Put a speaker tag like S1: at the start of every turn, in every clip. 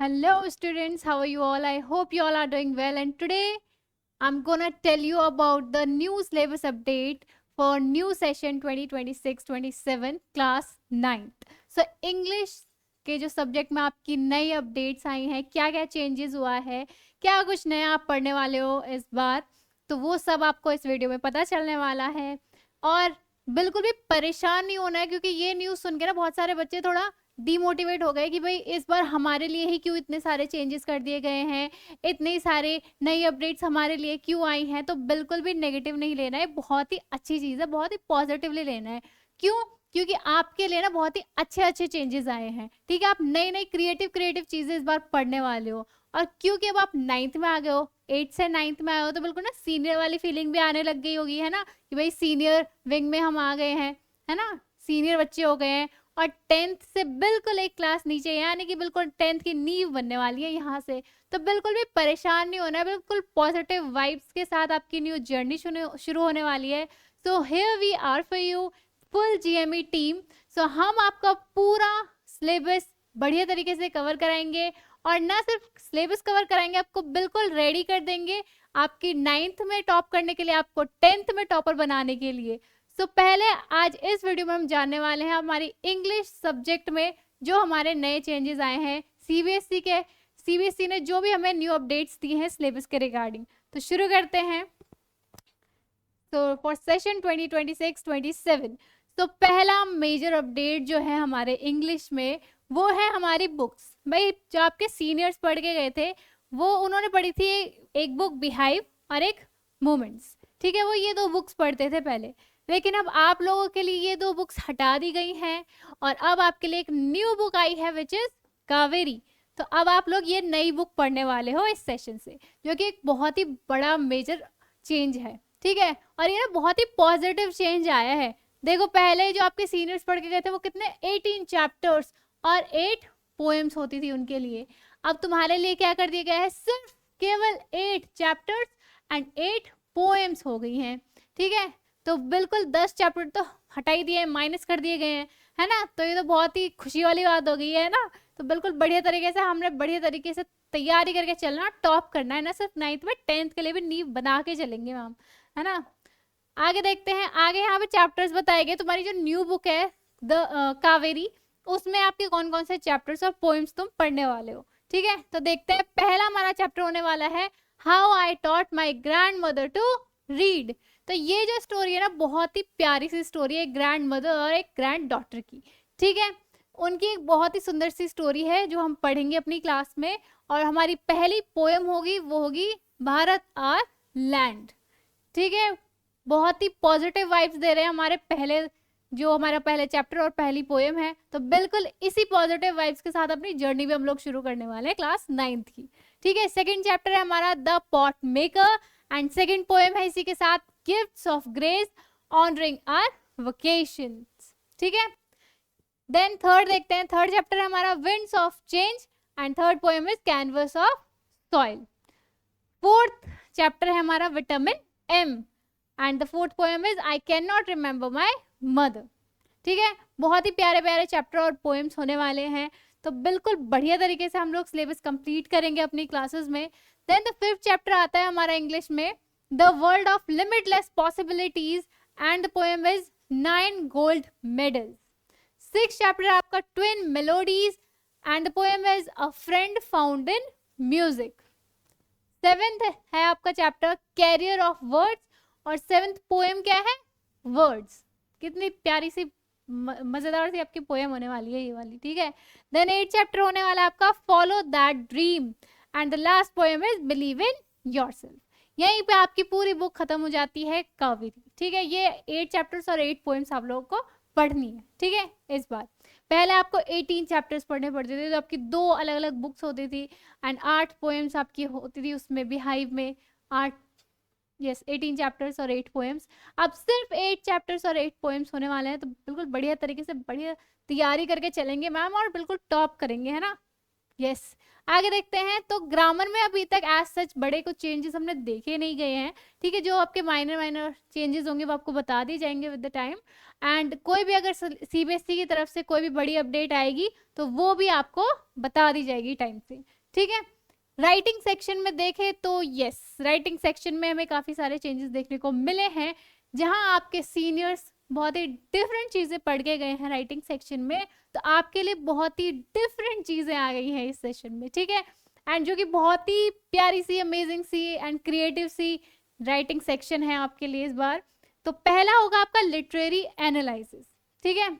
S1: Hello students, how are you all? I hope you all are doing well, and today I'm gonna tell you about the new syllabus update for new session 2026-27 class 9th. So English के जो subject में आपकी नई updates आई हैं, क्या क्या changes हुआ है, क्या कुछ नया आप पढ़ने वाले हो इस बार, तो वो सब आपको इस वीडियो में पता चलने वाला है। और बिल्कुल भी परेशान नहीं होना है, क्योंकि ये न्यूज़ सुन के ना बहुत सारे बच्चे थोड़ा डीमोटिवेट हो गए कि भाई इस बार हमारे लिए ही क्यों इतने सारे चेंजेस कर दिए गए हैं, इतने सारे नई अपडेट्स हमारे लिए क्यों आई हैं। तो बिल्कुल भी नेगेटिव नहीं लेना है, बहुत ही अच्छी चीज़ है, बहुत ही पॉजिटिवली लेना है। क्यों? क्योंकि आपके लिए ना बहुत ही अच्छे अच्छे चेंजेस आए हैं। ठीक है, आप नई नई क्रिएटिव चीज़ें इस बार पढ़ने वाले हो। और क्योंकि अब आप 9th में आ गए हो, 8 से 9th में आए हो, तो बिल्कुल ना सीनियर वाली फीलिंग भी आने लग गई होगी, है ना, कि भाई सीनियर विंग में हम आ गए हैं, है ना, सीनियर बच्चे हो गए हैं। और 10th से बिल्कुल एक क्लास नीचे, यानी कि बिल्कुल 10th की नींव बनने वाली है यहाँ से। तो बिल्कुल भी परेशान नहीं होना है, बिल्कुल पॉजिटिव वाइब्स के साथ आपकी न्यू जर्नी शुरू होने वाली है। So here we are for you, full GME team. So हम आपका पूरा सिलेबस बढ़िया तरीके से कवर कराएंगे, और ना सिर्फ सिलेबस कवर कराएंगे, आपको बिल्कुल रेडी कर देंगे आपकी 9th में टॉप करने के लिए, आपको 10th में टॉपर बनाने के लिए। सो पहले आज इस वीडियो में हम जानने वाले हैं हमारी इंग्लिश सब्जेक्ट में जो हमारे नए चेंजेस आए हैं सीबीएसई ने जो भी हमें न्यू अपडेट्स दी हैं सिलेबस के रिगार्डिंग। तो शुरू करते हैं। तो फॉर सेशन 2026-27, तो पहला मेजर अपडेट जो है हमारे इंग्लिश में वो है हमारी बुक्स। भाई जो आपके सीनियर्स पढ़ के गए थे वो उन्होंने पढ़ी थी एक बुक बिहाइव और एक मोमेंट्स। ठीक है, वो ये दो बुक्स पढ़ते थे पहले, लेकिन अब आप लोगों के लिए ये दो बुक्स हटा दी गई हैं और अब आपके लिए एक न्यू बुक आई है विच इज कावेरी। तो अब आप लोग ये नई बुक पढ़ने वाले हो इस सेशन से, जो कि एक बहुत ही बड़ा मेजर चेंज है। ठीक है, और ये ना बहुत ही पॉजिटिव चेंज आया है। देखो पहले जो आपके सीनियर्स पढ़ के गए थे वो कितने 18 चैप्टर्स और 8 पोएम्स होती थी उनके लिए। अब तुम्हारे लिए क्या कर दिया गया है, सिर्फ केवल 8 चैप्टर्स एंड 8 पोएम्स हो गई हैं। ठीक है, तो बिल्कुल 10 चैप्टर तो हटा ही दिए, माइनस कर दिए गए हैं, है ना। तो ये तो बहुत ही खुशी वाली बात हो गई है ना। तो बिल्कुल बढ़िया तरीके से हमने बढ़िया तरीके से तैयारी करके चलना, टॉप करना है ना, सिर्फ 9th में 10th के लिए भी नींव बना के चलेंगे मैम, है ना। आगे देखते हैं, आगे यहाँ पे चैप्टर्स बताए गए। तुम्हारी जो न्यू बुक है द कावेरी, उसमें आपके कौन कौन से चैप्टर्स और पोएम्स तुम पढ़ने वाले हो। ठीक है, तो देखते हैं। पहला हमारा चैप्टर होने वाला है how I taught my grandmother to read. तो ये जो स्टोरी है ना बहुत ही प्यारी सी स्टोरी है, ग्रैंड मदर और एक ग्रैंड डॉटर की। ठीक है, उनकी एक बहुत ही सुंदर सी स्टोरी है जो हम पढ़ेंगे अपनी क्लास में। और हमारी पहली पोएम होगी वो होगी भारत आर लैंड। ठीक है, बहुत ही पॉजिटिव वाइब्स दे रहे हैं हमारे पहले, जो हमारा पहले चैप्टर और पहली पोएम है। तो बिल्कुल इसी पॉजिटिव वाइब्स के साथ अपनी जर्नी भी हम लोग शुरू करने वाले हैं क्लास 9th की। ठीक है, सेकंड चैप्टर है हमारा the pot maker and second poem है इसी के साथ gifts of grace honouring our vocations. ठीक है, देन थर्ड देखते हैं। थर्ड चैप्टर है हमारा winds of change and third poem is canvas of soil. Fourth chapter है हमारा vitamin M and the fourth poem is I can not remember my mother. ठीक है, बहुत ही प्यारे प्यारे चैप्टर और पोएम्स होने वाले हैं। तो बिल्कुल बढ़िया तरीके से हम लोग सिलेबस कंप्लीट करेंगे अपनी क्लासेस में। देन द फिफ्थ चैप्टर आता है हमारा इंग्लिश में the world of limitless possibilities and the poem is 9 gold medals. Six chapter आपका twin melodies and the poem is a friend found in music. Seventh है आपका chapter carrier of words और seventh poem क्या है, words. कितनी प्यारी सी मजेदार सी आपकी पोएम होने वाली है ये वाली। ठीक है, देन 8 चैप्टर होने वाला है आपका follow that dream and the last poem is believe in yourself. यहीं पे आपकी पूरी बुक खत्म हो जाती है कावेरी। ठीक है, ये 8 चैप्टर्स और 8 पोएम्स आप लोगों को पढ़नी है। ठीक है, इस बार पहले आपको 18 चैप्टर्स पढ़ने पड़ते थे, तो आपकी 2 अलग अलग बुक्स होती थी एंड 8 पोएम्स आपकी होती थी उसमें बिहाइव में 8, यस 18 चैप्टर्स और 8 पोएम्स। अब सिर्फ 8 चैप्टर्स और 8 पोएम्स होने वाले हैं। तो बिल्कुल बढ़िया तरीके से बढ़िया तैयारी करके चलेंगे मैम और बिल्कुल टॉप करेंगे, है ना। यस आगे देखते हैं। तो ग्रामर में अभी तक एज सच बड़े कुछ चेंजेस हमने देखे नहीं गए हैं, ठीक है। जो आपके माइनर माइनर चेंजेस होंगे वो आपको बता दिए जाएंगे विद द टाइम। एंड कोई भी अगर सीबीएसई की तरफ से कोई भी बड़ी अपडेट आएगी तो वो भी आपको बता दी जाएगी टाइम से, ठीक है। राइटिंग सेक्शन में देखें तो यस, राइटिंग सेक्शन में हमें काफी सारे चेंजेस देखने को मिले हैं, जहां आपके सीनियर्स बहुत ही डिफरेंट चीजें पढ़ के गए हैं राइटिंग सेक्शन में, तो आपके लिए बहुत ही डिफरेंट चीजें आ गई हैं इस सेशन में, ठीक है। एंड जो कि बहुत ही प्यारी सी, अमेजिंग सी एंड क्रिएटिव सी राइटिंग सेक्शन है आपके लिए इस बार। तो पहला होगा आपका लिटरेरी एनालिसिस, ठीक है।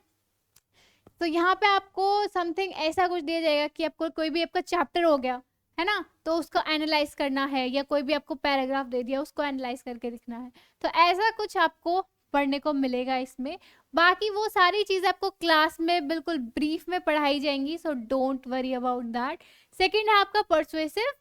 S1: तो यहाँ पे आपको समथिंग ऐसा कुछ दिया जाएगा कि आपको कोई भी आपका चैप्टर हो गया है ना, तो उसको एनालाइज करना है, या कोई भी आपको पैराग्राफ दे दिया उसको एनालाइज करके लिखना है, तो ऐसा कुछ आपको पढ़ने को मिलेगा इसमें। बाकी वो सारी चीजें आपको क्लास में बिल्कुल ब्रीफ में पढ़ाई जाएंगी, so don't worry about that. Second है आपका परसुएसिव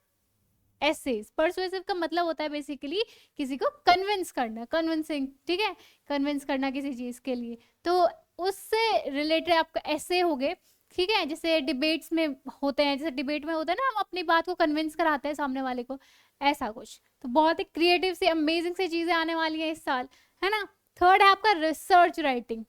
S1: एसेज। परसुएसिव का मतलब होता है बेसिकली किसी को कन्विंस करना, कन्विंसिंग, ठीक है, कन्विंस करना किसी चीज के लिए, तो उससे रिलेटेड आपका ऐसे हो गए, ठीक है। जैसे डिबेट्स में होते हैं, जैसे डिबेट में होता है ना, हम अपनी बात को कन्विंस कराते हैं सामने वाले को, ऐसा कुछ। तो बहुत ही क्रिएटिव सी, अमेजिंग सी चीजें आने वाली हैं इस साल, है ना। थर्ड है आपका रिसर्च राइटिंग।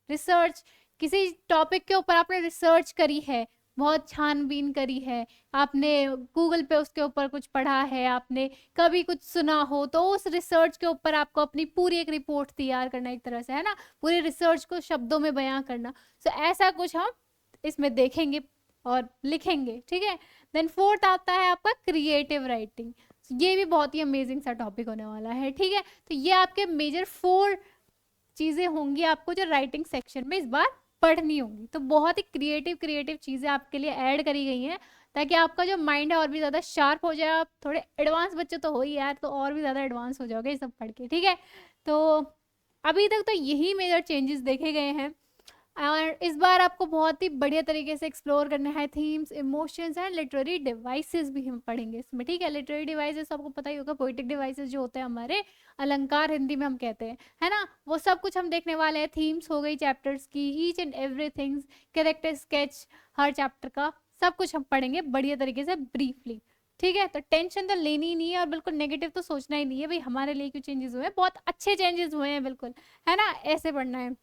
S1: रिसर्च, किसी टॉपिक के ऊपर आपने रिसर्च करी है, बहुत छानबीन करी है, आपने गूगल पे उसके ऊपर कुछ पढ़ा है, आपने कभी कुछ सुना हो, तो उस रिसर्च के ऊपर आपको अपनी पूरी एक रिपोर्ट तैयार करना, एक तरह से, है ना, पूरी रिसर्च को शब्दों में बयां करना। सो ऐसा कुछ हम इसमें देखेंगे और लिखेंगे, ठीक है। देन फोर्थ आता है आपका क्रिएटिव राइटिंग। ये भी बहुत ही अमेजिंग सा टॉपिक होने वाला है, ठीक है। तो ये आपके मेजर 4 चीजें होंगी आपको जो राइटिंग सेक्शन में इस बार पढ़नी होंगी। तो बहुत ही क्रिएटिव क्रिएटिव चीजें आपके लिए ऐड करी गई हैं, ताकि आपका जो माइंड है और भी ज्यादा शार्प हो जाए। आप थोड़े एडवांस बच्चे तो हो ही यार, तो और भी ज्यादा एडवांस हो जाओगे ये सब पढ़ के, ठीक है। तो अभी तक तो यही मेजर चेंजेस देखे गए हैं, और इस बार आपको बहुत ही बढ़िया तरीके से एक्सप्लोर करना है themes, emotions and literary devices भी हम पढ़ेंगे इसमें, ठीक है। लिटरेरी डिवाइसेस आपको पता ही होगा, पोएटिक डिवाइसेस जो होते हैं हमारे, अलंकार हिंदी में हम कहते हैं, है ना, वो सब कुछ हम देखने वाले हैं। थीम्स हो गई चैप्टर्स की, each and everything, character sketch her chapter का, सब कुछ हम पढ़ेंगे बढ़िया तरीके से ब्रीफली, ठीक है। तो टेंशन तो लेनी ही नहीं है, और बिल्कुल नेगेटिव तो सोचना ही नहीं है भाई हमारे लिए क्यों चेंजेस हुए हैं, बहुत अच्छे चेंजेस हुए हैं बिल्कुल, है ना, ऐसे पढ़ना है।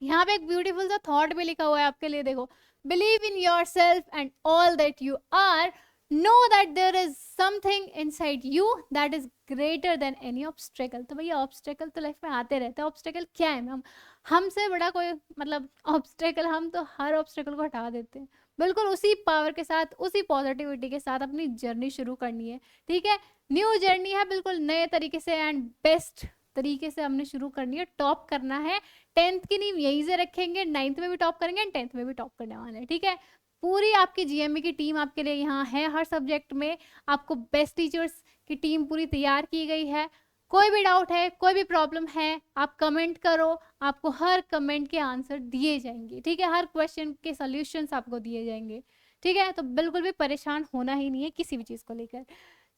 S1: यहाँ पे एक ब्यूटीफुल सा थॉट भी लिखा हुआ है आपके लिए, देखो, believe in yourself and all that you are, know that there is something inside you that is greater than any obstacle. तो भैया ऑब्स्टेकल तो लाइफ में आते रहते हैं। ऑब्स्टेकल क्या है मैम, हमसे बड़ा कोई मतलब ऑब्स्टेकल, हम तो हर ऑब्स्टेकल को हटा देते हैं। बिल्कुल उसी पावर के साथ, उसी पॉजिटिविटी के साथ अपनी जर्नी शुरू करनी है, ठीक है। न्यू जर्नी है, बिल्कुल नए तरीके से एंड बेस्ट तरीके से हमने शुरू करनी है, टॉप करना है। 10th की नींव यहीं से रखेंगे, 9th में भी टॉप करेंगे एंड 10th में भी टॉप करने वाले हैं, ठीक है। पूरी आपकी जीएमई की टीम आपके लिए यहाँ है, हर सब्जेक्ट में आपको बेस्ट टीचर्स की टीम पूरी तैयार की गई है। कोई भी डाउट है, कोई भी प्रॉब्लम है, आप कमेंट करो, आपको हर कमेंट के आंसर दिए जाएंगे, ठीक है। हर क्वेश्चन के सॉल्यूशंस आपको दिए जाएंगे, ठीक है। तो बिल्कुल भी परेशान होना ही नहीं है किसी भी चीज़ को लेकर।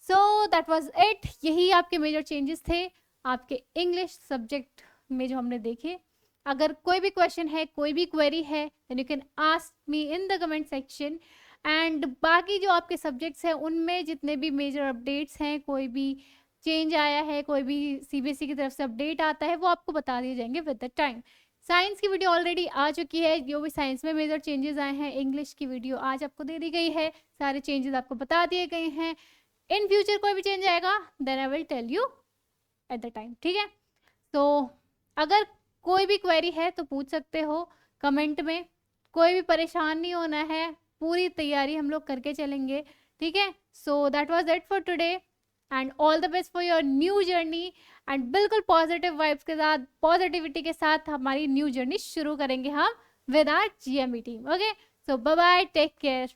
S1: सो दैट वाज इट, यही आपके मेजर चेंजेस थे आपके इंग्लिश सब्जेक्ट में जो हमने देखे। अगर कोई भी क्वेश्चन है, कोई भी क्वेरी है, then you can ask me in the comment section. And बाकी जो आपके सब्जेक्ट्स हैं उनमें जितने भी मेजर अपडेट्स हैं, कोई भी चेंज आया है, कोई भी सीबीएसई की तरफ से अपडेट आता है, वो आपको बता दिए जाएंगे विद द टाइम। साइंस की वीडियो ऑलरेडी आ चुकी है, जो भी साइंस में मेजर चेंजेस आए हैं, इंग्लिश की वीडियो आज आपको दे दी गई है, सारे चेंजेस आपको बता दिए गए हैं। इन फ्यूचर कोई भी चेंज आएगा then I will tell you at the time, ठीक है। तो अगर कोई भी क्वेरी है तो पूछ सकते हो कमेंट में, कोई भी परेशान नहीं होना है, पूरी तैयारी हम लोग करके चलेंगे, ठीक है। So that was it for today and all the best for your new journey. And बिल्कुल पॉजिटिव वाइब्स के साथ, पॉजिटिविटी के साथ हमारी न्यू जर्नी शुरू करेंगे हम with our GME team, okay. So bye bye, take care.